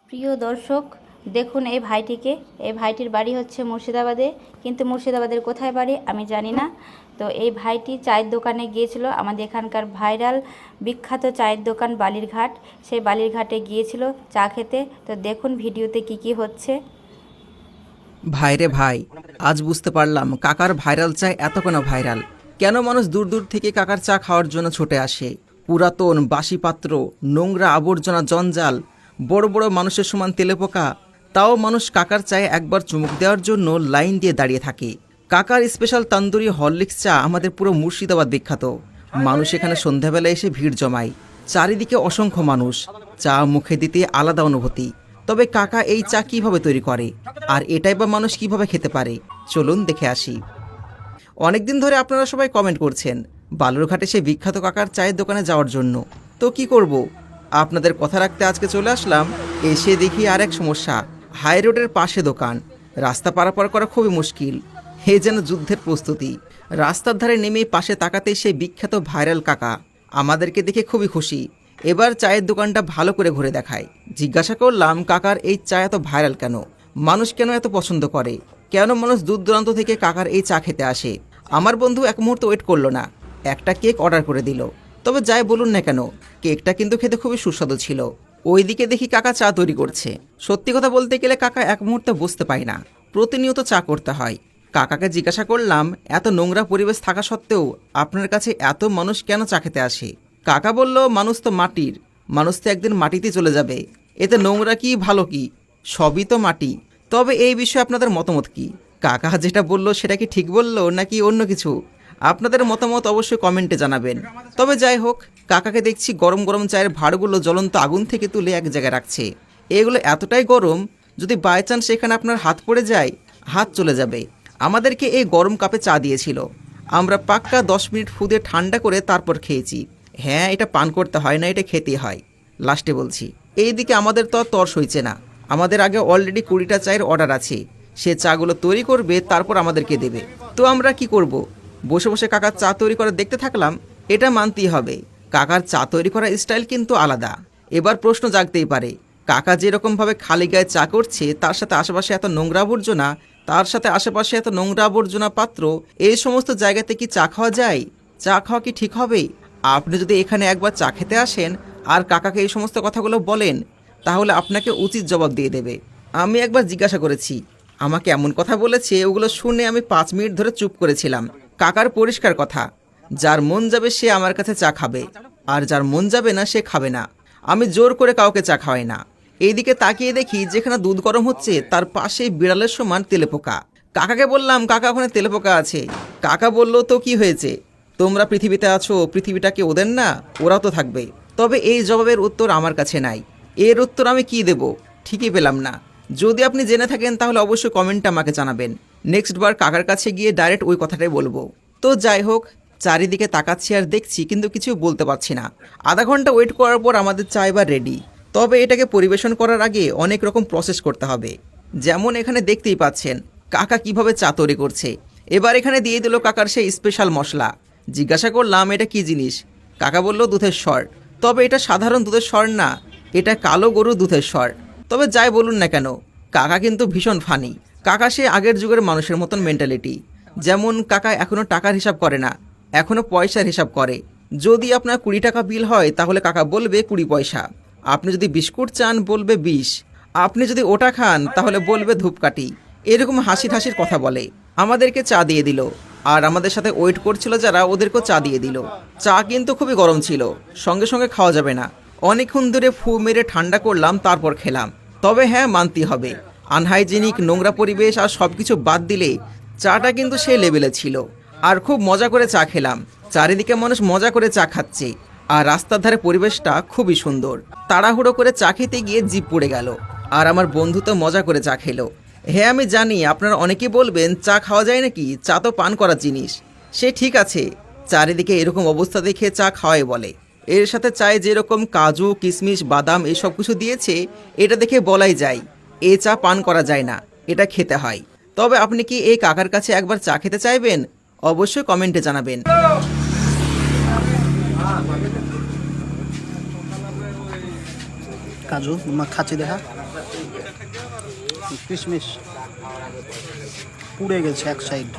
প্রিয় দর্শক, দেখুন এই ভাইটিকে। এই ভাইটির বাড়ি হচ্ছে মুর্শিদাবাদে, কিন্তু মুর্শিদাবাদের কোথায় বাড়ি আমি জানি না। তো এই ভাইটি চায়ের দোকানে গিয়েছিল, আমাদের এখানকার ভাইরাল বিখ্যাত চায়ের দোকান বালিরঘাট, সেই বালিরঘাটে গিয়েছিল চা খেতে। তো দেখুন ভিডিওতে কি হচ্ছে। ভাইরে ভাই, আজ বুঝতে পারলাম কাকার ভাইরাল চা এত কেন ভাইরাল। কেন মানুষ দূর দূর থেকে কাকার চা খাওয়ার জন্য ছুটে আসে। পুরাতন বাসি পাত্র, নোংরা আবর্জনা, জঞ্জাল, বড় বড় মানুষের সমান তেলেপোকা, তাও মানুষ কাকার চায়ে একবার চুমুক দেওয়ার জন্য লাইন দিয়ে দাঁড়িয়ে থাকে। কাকার স্পেশাল তান্দুরি হরলিক্স চা আমাদের পুরো মুর্শিদাবাদ বিখ্যাত। মানুষ এখানে সন্ধ্যাবেলা এসে ভিড় জমায়, চারিদিকে অসংখ্য মানুষ। চা মুখে দিতে আলাদা অনুভূতি। তবে কাকা এই চা কিভাবে তৈরি করে, আর এটাই বা মানুষ কিভাবে খেতে পারে, চলুন দেখে আসি। অনেকদিন ধরে আপনারা সবাই কমেন্ট করছেন বালুরঘাটে সেই বিখ্যাত কাকার চায়ের দোকানে যাওয়ার জন্য। তো কি করব, আপনাদের কথা রাখতে আজকে চলে আসলাম। এসে দেখি আর এক সমস্যা, হাই রোডের পাশে দোকান, রাস্তা পারাপার করা খুবই মুশকিল। হে যেন যুদ্ধের প্রস্তুতি। রাস্তার ধারে নেমে পাশে তাকাতেই সেই বিখ্যাত ভাইরাল কাকা আমাদেরকে দেখে খুবই খুশি। এবার চায়ের দোকানটা ভালো করে ঘুরে দেখায়। জিজ্ঞাসা করলাম কাকার এই চা এত ভাইরাল কেন, মানুষ কেন এত পছন্দ করে, কেন মানুষ দূর দূরান্ত থেকে কাকার এই চা খেতে আসে। আমার বন্ধু এক মুহূর্ত ওয়েট করলো না, একটা কেক অর্ডার করে দিল। তবে যাই বলুন না কেন, কেকটা কিন্তু খেতে খুবই সুস্বাদু ছিল। ওইদিকে দেখি কাকা চা তৈরি করছে। সত্যি কথা বলতে গেলে কাকা এক মুহূর্তে বুঝতে পায় না, প্রতিনিয়ত চা করতে হয়। কাকাকে জিজ্ঞাসা করলাম এত নোংরা পরিবেশ থাকা সত্ত্বেও আপনার কাছে এত মানুষ কেন চা খেতে আসে। কাকা বলল মানুষ তো মাটির, মানুষ তো একদিন মাটিতে চলে যাবে, এতে নোংরা কি ভালো কি, সবই তো মাটি। তবে এই বিষয়ে আপনাদের মতামত কি? কাকা যেটা বললো সেটা কি ঠিক বললো নাকি অন্য কিছু? আপনাদের মতামত অবশ্যই কমেন্টে জানাবেন। তবে যাই হোক, কাকাকে দেখছি গরম গরম চায়ের ভাঁড়গুলো জ্বলন্ত আগুন থেকে তুলে এক জায়গায় রাখছে। এগুলো এতটাই গরম, যদি বাই চান্স সেখানে আপনার হাত পড়ে যায়, হাত চলে যাবে। আমাদেরকে এই গরম কাপে চা দিয়েছিল, আমরা পাক্কা 10 মিনিট ফুদে ঠান্ডা করে তারপর খেয়েছি। হ্যাঁ, এটা পান করতে হয় না, এটা খেতে হয়। লাস্টে বলছি, এইদিকে আমাদের তো আর তর্স হইছে না। আমাদের আগে অলরেডি 20টা চায়ের অর্ডার আছে, সে চাগুলো তৈরি করবে তারপর আমাদেরকে দেবে। তো আমরা কি করব, বসে বসে কাকার চা তৈরি করে দেখতে থাকলাম? এটা মানতেই হবে, কাকার চা তৈরি করার স্টাইল কিন্তু আলাদা। এবার প্রশ্ন জাগতেই পারে, কাকা যেরকমভাবে খালি গায়ে চা করছে, তার সাথে আশেপাশে এত নোংরা আবর্জনা, পাত্র, এই সমস্ত জায়গাতে কি চা খাওয়া যায়? চা খাওয়া কি ঠিক হবে? আপনি যদি এখানে একবার চা খেতে আসেন আর কাকাকে এই সমস্ত কথাগুলো বলেন, তাহলে আপনাকে উচিত জবাব দিয়ে দেবে। আমি একবার জিজ্ঞাসা করেছি, আমাকে এমন কথা বলেছে, ওগুলো শুনে আমি 5 মিনিট ধরে চুপ করেছিলাম। কাকার পরিষ্কার কথা, যার মন যাবে সে আমার কাছে চা খাবে, আর যার মন যাবে না সে খাবে না। আমি জোর করে কাউকে চা খাওয়াই না। এইদিকে তাকিয়ে দেখি যেখানে দুধ গরম হচ্ছে তার পাশে বিড়ালের সমান তেলেপোকা। কাকাকে বললাম কাকা ওখানে তেলেপোকা আছে। কাকা বলল তো কি হয়েছে, তোমরা পৃথিবীতে আছো, পৃথিবীটাকে ওদের না, ওরাও তো থাকবে। তবে এই জবাবের উত্তর আমার কাছে নাই। এর উত্তর আমি কি দেব ঠিকই পেলাম না। যদি আপনি জেনে থাকেন তাহলে অবশ্যই কমেন্টে আমাকে জানাবেন। নেক্সট বার কাকার কাছে গিয়ে ডাইরেক্ট ওই কথাটাই বলবো। তো যাই হোক, চারিদিকে তাকাচ্ছি আর দেখছি, কিন্তু কিছু বলতে পারছি না। আধা ঘন্টা ওয়েট করার পর আমাদের চা এবার রেডি। তবে এটাকে পরিবেশন করার আগে অনেক রকম প্রসেস করতে হবে। যেমন এখানে দেখতেই পাচ্ছেন কাকা কিভাবে চা তৈরি করছে। এবার এখানে দিয়ে দিল কাকার সেই স্পেশাল মশলা। জিজ্ঞাসা করলাম এটা কি জিনিস? কাকা বলল দুধের স্বর। তবে এটা সাধারণ দুধের স্বর না, এটা কালো গরুর দুধের স্বর। তবে যাই বলুন না কেন, কাকা কিন্তু ভীষণ ফানি। কাকা সে আগের যুগের মানুষের মতন মেন্টালিটি। যেমন কাকা এখনও টাকার হিসাব করে না, এখনও পয়সার হিসাব করে। যদি আপনার 20 টাকা বিল হয় তাহলে কাকা বলবে 20 পয়সা। আপনি যদি বিস্কুট চান বলবে 20। আপনি যদি ওটা খান তাহলে বলবে ধূপকাঠি। এরকম হাসির হাসির কথা বলে। আমাদেরকে চা দিয়ে দিল, আর আমাদের সাথে ওয়েট করছিল যারা, ওদেরকেও চা দিয়ে দিল। চা কিন্তু খুবই গরম ছিল, সঙ্গে সঙ্গে খাওয়া যাবে না। অনেকক্ষণ ধরে ফু মেরে ঠান্ডা করলাম, তারপর খেলাম। তবে হ্যাঁ, মানতেই হবে, আনহাইজেনিক, নোংরা পরিবেশ আর সব কিছু বাদ দিলে চাটা কিন্তু সেই লেভেলে ছিল। আর খুব মজা করে চা খেলাম। চারিদিকে মানুষ মজা করে চা খাচ্ছে, আর রাস্তার ধারে পরিবেশটা খুবই সুন্দর। তাড়াহুড়ো করে চা খেতে গিয়ে জিভ পড়ে গেল, আর আমার বন্ধু তো মজা করে চা খেলো। হ্যাঁ, আমি জানি আপনারা অনেকেই বলবেন চা খাওয়া যায় নাকি, চা তো পান করার জিনিস। সে ঠিক আছে, চারিদিকে এরকম অবস্থা দেখে চা খাওয়াই বলে। এর সাথে চায়ে যেরকম কাজু, কিশমিশ, বাদাম এসব কিছু দিয়েছে, এটা দেখে বলাই যায় এ চা পান করা যায় না, এটা খেতে হয়। তবে আপনি কি এই কাকার কাছে একবার চা খেতে চাইবেন? অবশ্যই কমেন্টে জানাবেন। কাজু খাচ্ছি দেখা। কিশমিশ পুড়ে গেছে এক সাইড।